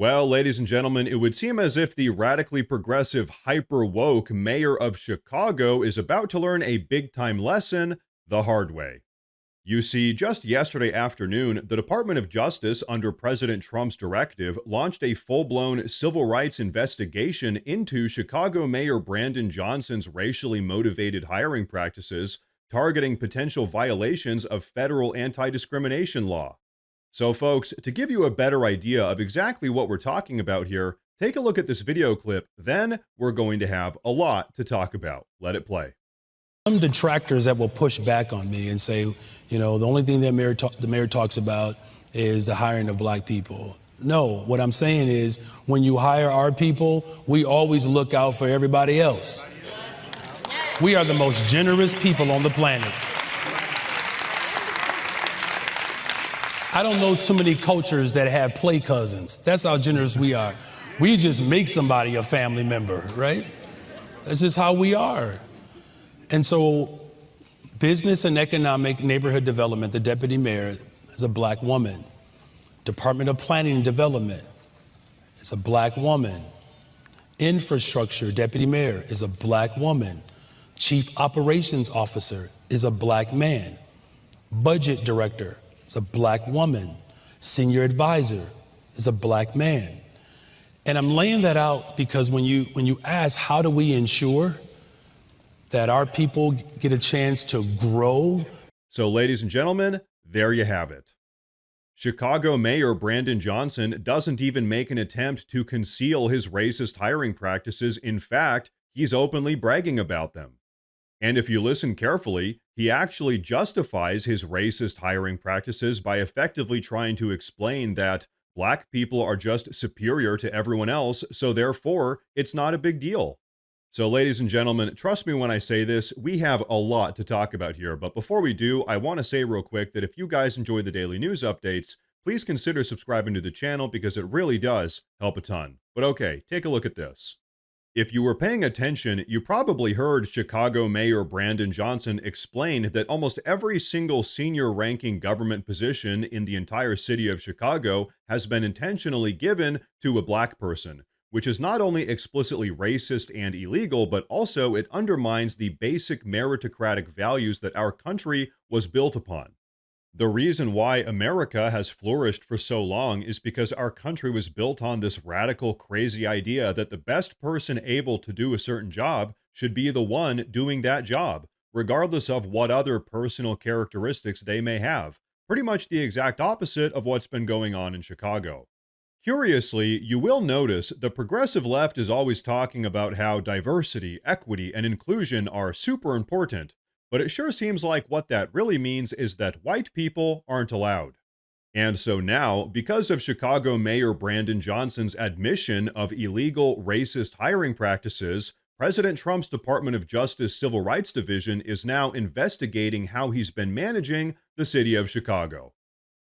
Well, ladies and gentlemen, it would seem as if the radically progressive, hyper woke mayor of Chicago is about to learn a big time lesson the hard way. You see, just yesterday afternoon, the Department of Justice, under President Trump's directive, launched a full blown civil rights investigation into Chicago Mayor Brandon Johnson's racially motivated hiring practices, targeting potential violations of federal anti discrimination law. So, folks, to give you a better idea of exactly what we're talking about here, take a look at this video clip. Then we're going to have a lot to talk about. Let it play. Some detractors that will push back on me and say, the only thing that the mayor talks about is the hiring of black people. No, what I'm saying is when you hire our people, we always look out for everybody else. We are the most generous people on the planet. I don't know too many cultures that have play cousins. That's how generous we are. We just make somebody a family member, right? That's just how we are. And so business and economic neighborhood development, the deputy mayor is a black woman. Department of Planning and Development is a black woman. Infrastructure deputy mayor is a black woman. Chief operations officer is a black man. Budget director is a black woman. Senior advisor is a black man. And I'm laying that out because when you ask, how do we ensure that our people get a chance to grow? So, ladies and gentlemen, there you have it. Chicago Mayor Brandon Johnson doesn't even make an attempt to conceal his racist hiring practices. In fact, he's openly bragging about them. And if you listen carefully, he actually justifies his racist hiring practices by effectively trying to explain that black people are just superior to everyone else, so therefore, it's not a big deal. So, ladies and gentlemen, trust me when I say this, we have a lot to talk about here. But before we do, I want to say real quick that if you guys enjoy the daily news updates, please consider subscribing to the channel because it really does help a ton. But okay, take a look at this. If you were paying attention, you probably heard Chicago Mayor Brandon Johnson explain that almost every single senior ranking government position in the entire city of Chicago has been intentionally given to a black person, which is not only explicitly racist and illegal, but also it undermines the basic meritocratic values that our country was built upon. The reason why America has flourished for so long is because our country was built on this radical, crazy idea that the best person able to do a certain job should be the one doing that job, regardless of what other personal characteristics they may have. Pretty much the exact opposite of what's been going on in Chicago. Curiously, you will notice the progressive left is always talking about how diversity, equity, and inclusion are super important, but it sure seems like what that really means is that white people aren't allowed. And so now, because of Chicago Mayor Brandon Johnson's admission of illegal racist hiring practices, President Trump's Department of Justice Civil Rights Division is now investigating how he's been managing the city of Chicago.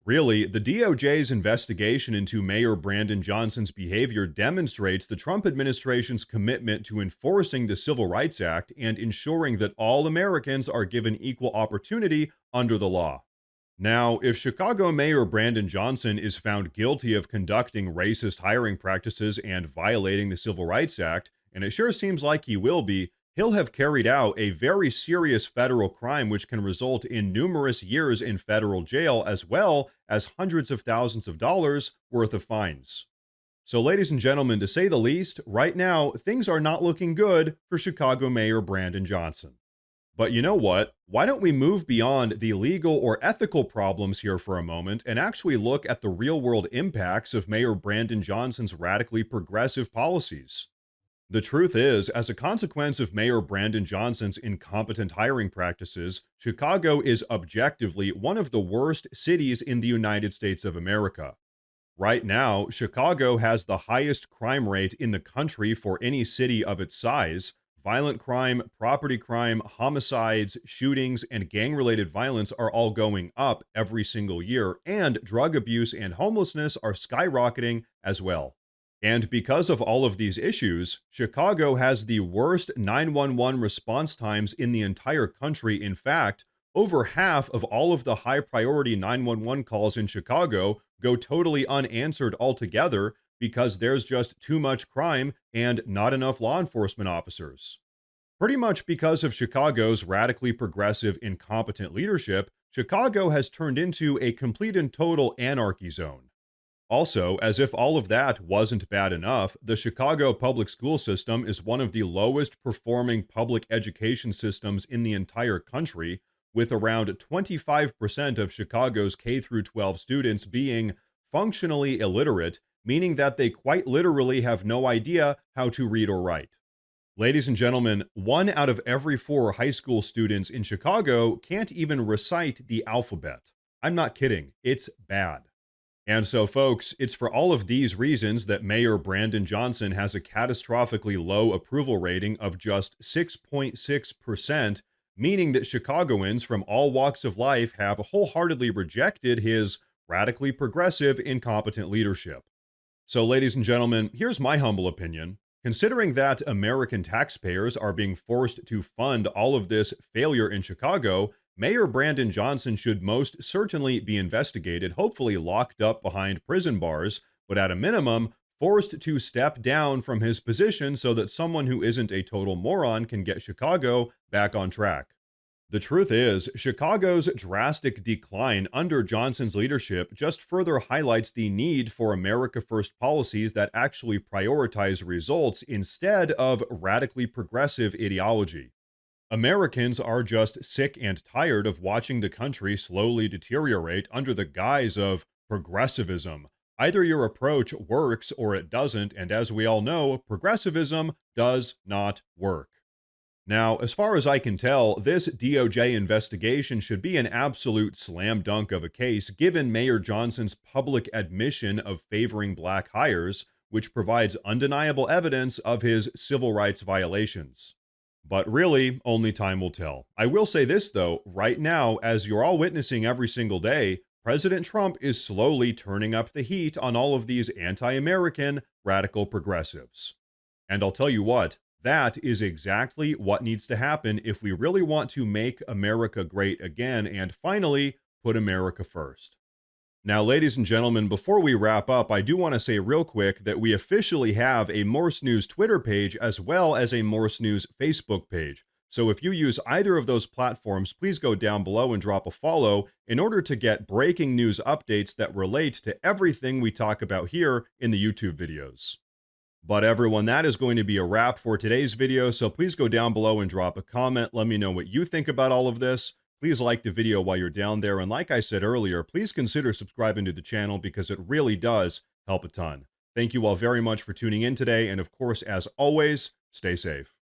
Really, the DOJ's investigation into Mayor Brandon Johnson's behavior demonstrates the Trump administration's commitment to enforcing the Civil Rights Act and ensuring that all Americans are given equal opportunity under the law. Now, if Chicago Mayor Brandon Johnson is found guilty of conducting racist hiring practices and violating the Civil Rights Act, and it sure seems like he will be, he'll have carried out a very serious federal crime which can result in numerous years in federal jail as well as hundreds of thousands of dollars worth of fines. So, ladies and gentlemen, to say the least, right now, things are not looking good for Chicago Mayor Brandon Johnson. But you know what? Why don't we move beyond the legal or ethical problems here for a moment and actually look at the real-world impacts of Mayor Brandon Johnson's radically progressive policies? The truth is, as a consequence of Mayor Brandon Johnson's incompetent hiring practices, Chicago is objectively one of the worst cities in the United States of America. Right now, Chicago has the highest crime rate in the country for any city of its size. Violent crime, property crime, homicides, shootings, and gang-related violence are all going up every single year, and drug abuse and homelessness are skyrocketing as well. And because of all of these issues, Chicago has the worst 911 response times in the entire country. In fact, over half of all of the high priority 911 calls in Chicago go totally unanswered altogether, because there's just too much crime and not enough law enforcement officers. Pretty much because of Chicago's radically progressive, incompetent leadership, Chicago has turned into a complete and total anarchy zone. Also, as if all of that wasn't bad enough, the Chicago public school system is one of the lowest performing public education systems in the entire country, with around 25% of Chicago's K through 12 students being functionally illiterate, meaning that they quite literally have no idea how to read or write. Ladies and gentlemen, 1 out of every 4 high school students in Chicago can't even recite the alphabet. I'm not kidding, it's bad. And so, folks, it's for all of these reasons that Mayor Brandon Johnson has a catastrophically low approval rating of just 6.6%, meaning that Chicagoans from all walks of life have wholeheartedly rejected his radically progressive, incompetent leadership. So, ladies and gentlemen, here's my humble opinion. Considering that American taxpayers are being forced to fund all of this failure in Chicago, Mayor Brandon Johnson should most certainly be investigated, hopefully locked up behind prison bars, but at a minimum, forced to step down from his position so that someone who isn't a total moron can get Chicago back on track. The truth is, Chicago's drastic decline under Johnson's leadership just further highlights the need for America First policies that actually prioritize results instead of radically progressive ideology. Americans are just sick and tired of watching the country slowly deteriorate under the guise of progressivism. Either your approach works or it doesn't, and as we all know, progressivism does not work. Now, as far as I can tell, this DOJ investigation should be an absolute slam dunk of a case given Mayor Johnson's public admission of favoring black hires, which provides undeniable evidence of his civil rights violations. But really, only time will tell. I will say this, though, right now, as you're all witnessing every single day, President Trump is slowly turning up the heat on all of these anti-American radical progressives. And I'll tell you what, that is exactly what needs to happen if we really want to make America great again and finally put America first. Now, ladies and gentlemen, before we wrap up, I do want to say real quick that we officially have a Morse News Twitter page as well as a Morse News Facebook page. So if you use either of those platforms, please go down below and drop a follow in order to get breaking news updates that relate to everything we talk about here in the YouTube videos. But everyone, that is going to be a wrap for today's video, so please go down below and drop a comment. Let me know what you think about all of this. Please like the video while you're down there, and like I said earlier, please consider subscribing to the channel because it really does help a ton. Thank you all very much for tuning in today, and of course, as always, stay safe.